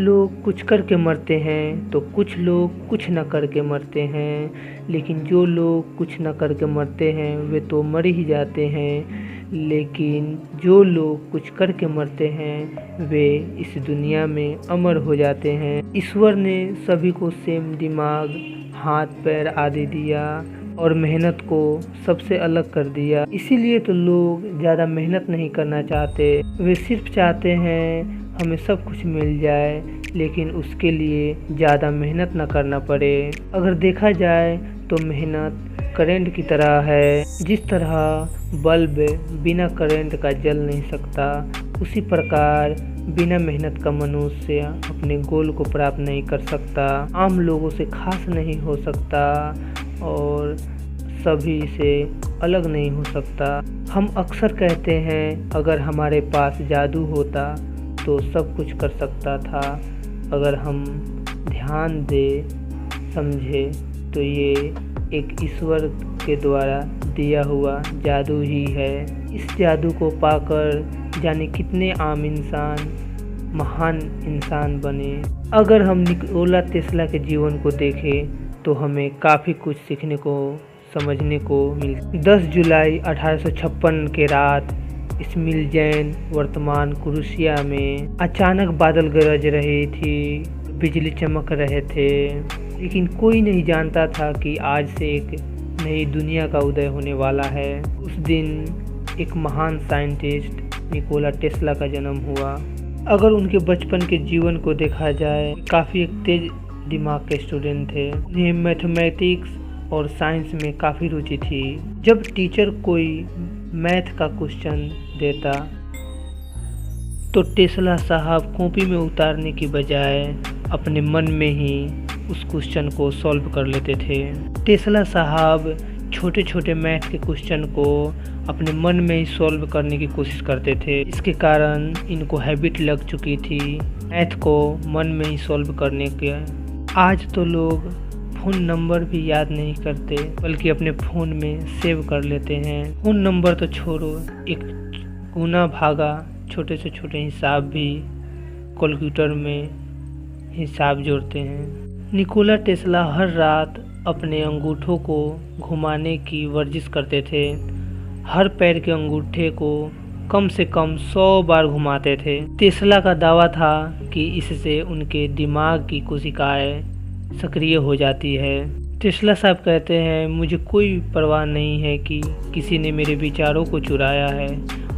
लोग कुछ करके मरते हैं तो कुछ लोग कुछ न करके मरते हैं, लेकिन जो लोग कुछ न करके मरते हैं वे तो मर ही जाते हैं, लेकिन जो लोग कुछ करके मरते हैं वे इस दुनिया में अमर हो जाते हैं। ईश्वर ने सभी को सेम दिमाग, हाथ पैर आदि दिया और मेहनत को सबसे अलग कर दिया। इसीलिए तो लोग ज़्यादा मेहनत नहीं करना चाहते, वे सिर्फ चाहते हैं हमें सब कुछ मिल जाए, लेकिन उसके लिए ज़्यादा मेहनत न करना पड़े। अगर देखा जाए तो मेहनत करंट की तरह है। जिस तरह बल्ब बिना करंट का जल नहीं सकता, उसी प्रकार बिना मेहनत का मनुष्य अपने गोल को प्राप्त नहीं कर सकता, आम लोगों से खास नहीं हो सकता और सभी से अलग नहीं हो सकता। हम अक्सर कहते हैं अगर हमारे पास जादू होता तो सब कुछ कर सकता था। अगर हम ध्यान दे समझे तो ये एक ईश्वर के द्वारा दिया हुआ जादू ही है। इस जादू को पाकर जाने कितने आम इंसान महान इंसान बने। अगर हम निकोला टेस्ला के जीवन को देखें तो हमें काफ़ी कुछ सीखने को समझने को मिल। 10 जुलाई 1856 के रात स्मिलजैन वर्तमान क्रोएशिया में अचानक बादल गरज रही थी, बिजली चमक रहे थे, लेकिन कोई नहीं जानता था कि आज से एक नई दुनिया का उदय होने वाला है। उस दिन एक महान साइंटिस्ट निकोला टेस्ला का जन्म हुआ। अगर उनके बचपन के जीवन को देखा जाए, काफ़ी एक तेज दिमाग के स्टूडेंट थे। उन्हें मैथमेटिक्स और साइंस में काफ़ी रुचि थी। जब टीचर कोई मैथ का क्वेश्चन देता तो टेस्ला साहब कॉपी में उतारने की बजाय अपने मन में ही उस क्वेश्चन को सॉल्व कर लेते थे। टेस्ला साहब छोटे छोटे मैथ के क्वेश्चन को अपने मन में ही सॉल्व करने की कोशिश करते थे। इसके कारण इनको हैबिट लग चुकी थी मैथ को मन में ही सॉल्व करने के। आज तो लोग फ़ोन नंबर भी याद नहीं करते, बल्कि अपने फ़ोन में सेव कर लेते हैं। फ़ोन नंबर तो छोड़ो, एक गुना भागा छोटे से छोटे हिसाब भी कैलकुलेटर में हिसाब जोड़ते हैं। निकोला टेस्ला हर रात अपने अंगूठों को घुमाने की वर्जिश करते थे। हर पैर के अंगूठे को कम से कम 100 बार घुमाते थे। टेस्ला का दावा था कि इससे उनके दिमाग की कोशिकाएं सक्रिय हो जाती है। टेस्ला साहब कहते हैं, मुझे कोई परवाह नहीं है कि किसी ने मेरे विचारों को चुराया है,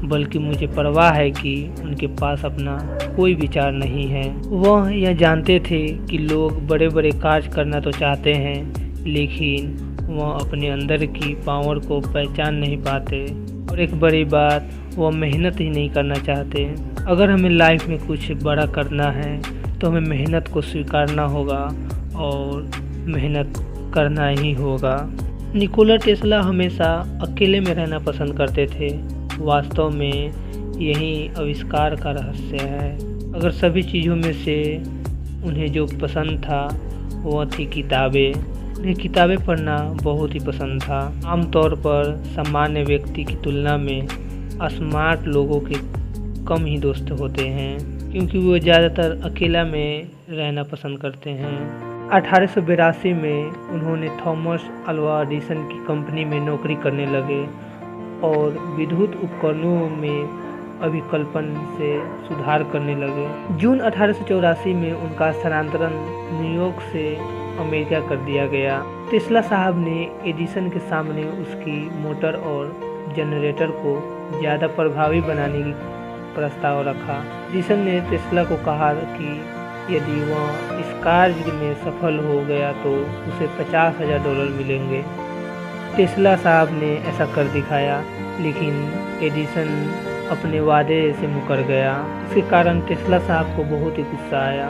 बल्कि मुझे परवाह है कि उनके पास अपना कोई विचार नहीं है। वह यह जानते थे कि लोग बड़े बड़े कार्य करना तो चाहते हैं, लेकिन वह अपने अंदर की पावर को पहचान नहीं पाते, और एक बड़ी बात, वह मेहनत ही नहीं करना चाहते। अगर हमें लाइफ में कुछ बड़ा करना है तो हमें मेहनत को स्वीकारना होगा और मेहनत करना ही होगा। निकोला टेस्ला हमेशा अकेले में रहना पसंद करते थे। वास्तव में यही आविष्कार का रहस्य है। अगर सभी चीज़ों में से उन्हें जो पसंद था वह थी किताबें। उन्हें किताबें पढ़ना बहुत ही पसंद था। आमतौर पर सामान्य व्यक्ति की तुलना में स्मार्ट लोगों के कम ही दोस्त होते हैं, क्योंकि वो ज़्यादातर अकेला में रहना पसंद करते हैं। 1882 में उन्होंने थॉमस अल्वा एडिसन की कंपनी में नौकरी करने लगे और विद्युत उपकरणों में अभिकल्पन से सुधार करने लगे। जून 1884 में उनका स्थानांतरण न्यूयॉर्क से अमेरिका कर दिया गया। टेस्ला साहब ने एडिसन के सामने उसकी मोटर और जनरेटर को ज़्यादा प्रभावी बनाने की प्रस्ताव रखा। एडिसन ने टेस्ला को कहा कि यदि वह इस कार्य में सफल हो गया तो उसे $50,000 मिलेंगे। टेस्ला साहब ने ऐसा कर दिखाया, लेकिन एडिसन अपने वादे से मुकर गया। इसके कारण टेस्ला साहब को बहुत ही गुस्सा आया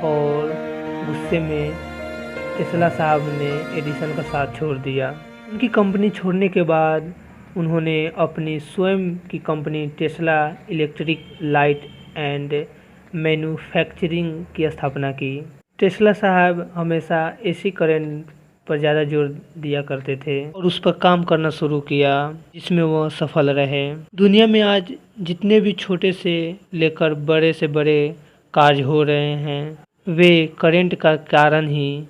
और गुस्से में टेस्ला साहब ने एडिसन का साथ छोड़ दिया। उनकी कंपनी छोड़ने के बाद उन्होंने अपनी स्वयं की company Tesla electric light and manufacturing की स्थापना की। टेस्ला साहब हमेशा एसी करंट पर ज़्यादा जोर दिया करते थे और उस पर काम करना शुरू किया, जिसमें वह सफल रहे। दुनिया में आज जितने भी छोटे से लेकर बड़े से बड़े कार्य हो रहे हैं वे करंट का कारण ही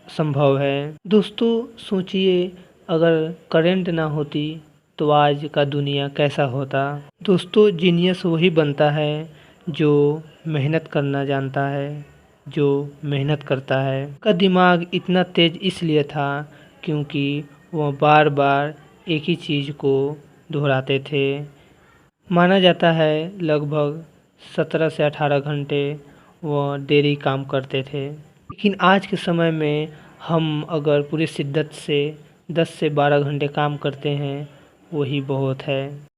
संभव है। दोस्तों सोचिए, अगर करंट ना होती तो आज का दुनिया कैसा होता। दोस्तों जीनियस वही बनता है जो मेहनत करना जानता है, जो मेहनत करता है। का दिमाग इतना तेज इसलिए था क्योंकि वह बार बार एक ही चीज़ को दोहराते थे। माना जाता है लगभग 17 से 18 घंटे वह डेली काम करते थे। लेकिन आज के समय में हम अगर पूरी शिद्दत से 10 से 12 घंटे काम करते हैं वही बहुत है।